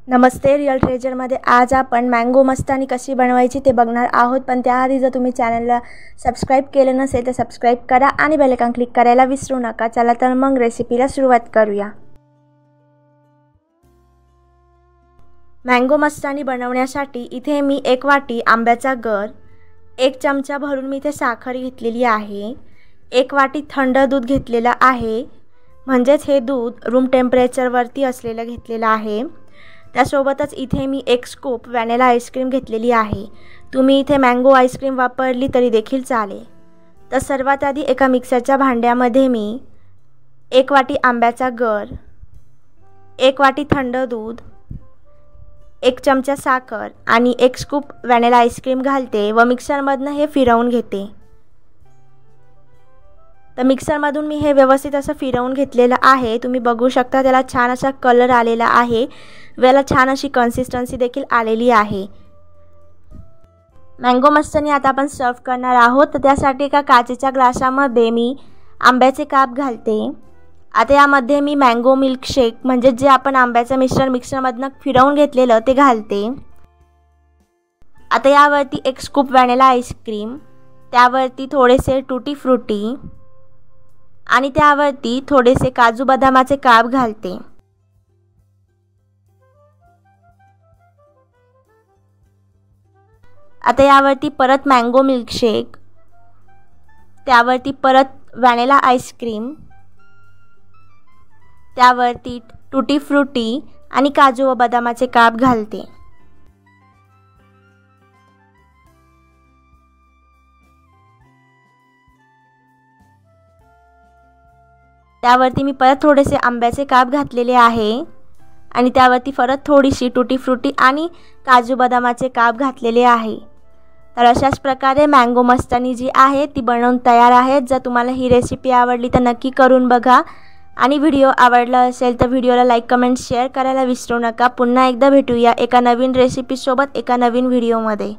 नमस्ते real ट्रेजरमध्ये आज आपण mango मस्तानी कशी बनवायची ते बघणार आहोत। पण त्याआधी जर तुम्ही चॅनलला सबस्क्राइब केलं नसेल तर सबस्क्राइब करा आणि बेल आयकॉन क्लिक करायला विसरू नका। चला तर मग रेसिपीला सुरुवात करूया। मँगो मस्तानी बनवण्यासाठी इथे मी 1 वाटी आंब्याचा गर, 1 चमचा भरून मी इथे साखर घेतलेली आहे, 1 वाटी थंड दूध घेतलेला आहे, म्हणजेच हे दूध रूम टेम्परेचरवरती असलेलं घेतलेलं आहे। त्यासोबतच इथे मी 1 स्कूप व्हॅनिला आईस्क्रीम घेतलेली आहे। तुम्ही इथे मँगो आईस्क्रीम वापरली तरी देखील चालेल। तर सर्वात आधी एका मिक्सरच्या भांड्यामध्ये मी 1 वाटी आंब्याचा गर, 1 वाटी थंड दूध, 1 चमचा साखर आणि 1 स्कूप व्हॅनिला आईस्क्रीम घालते व मिक्सरमधनं हे फिरवून घेते। तर मिक्सरमधून मी हे व्यवस्थित असं फिरवून घेतलेलं आहे। तुम्ही बघू शकता त्याला छान असा कलर आलेला आहे, वेळेला छान अशी कन्सिस्टन्सी देखील आलेली आहे। मँगो मस्तानी आता आपण सर्व करणार आहोत। तर त्यासाठी एका काचेच्या ग्लासामध्ये मी आंब्याचे काप घालते। आता यामध्ये मी मँगो मिल्कशेक म्हणजे जे आपण आंब्याचं मिश्रण मिक्सरमधनं फिरवून घेतलेलं ते घालते। आता यावरती 1 स्कूप व्हॅनिला आईस्क्रीम, त्यावरती थोडेसे टूटी फ्रुटी आणि त्यावरती थोडेसे काजू बदामाचे काप घालते। आता यावरती परत मँगो मिल्कशेक, त्यावरती परत व्हॅनिला आईस्क्रीम, त्यावरती टूटी फ्रुटी आणि काजू व बदामाचे काप घालते। त्यावरती मी परत थोडेसे आंब्याचे काप घातलेले आहे आणि त्यावरती परत थोडीशी टूटी फ्रुटी आणि काजू बदामाचे काप घातलेले आहे। तर अशाच प्रकारे मँगो मस्तानी जी आहे ती बनवून तयार आहे। जर तुम्हाला ही रेसिपी आवडली तर नक्की करून बघा आणि व्हिडिओ आवडला असेल तर व्हिडिओला लाईक, कमेंट, शेअर करायला विसरू नका। पुन्हा एकदा भेटूया एका नवीन रेसिपीसोबत एका नवीन व्हिडिओमध्ये।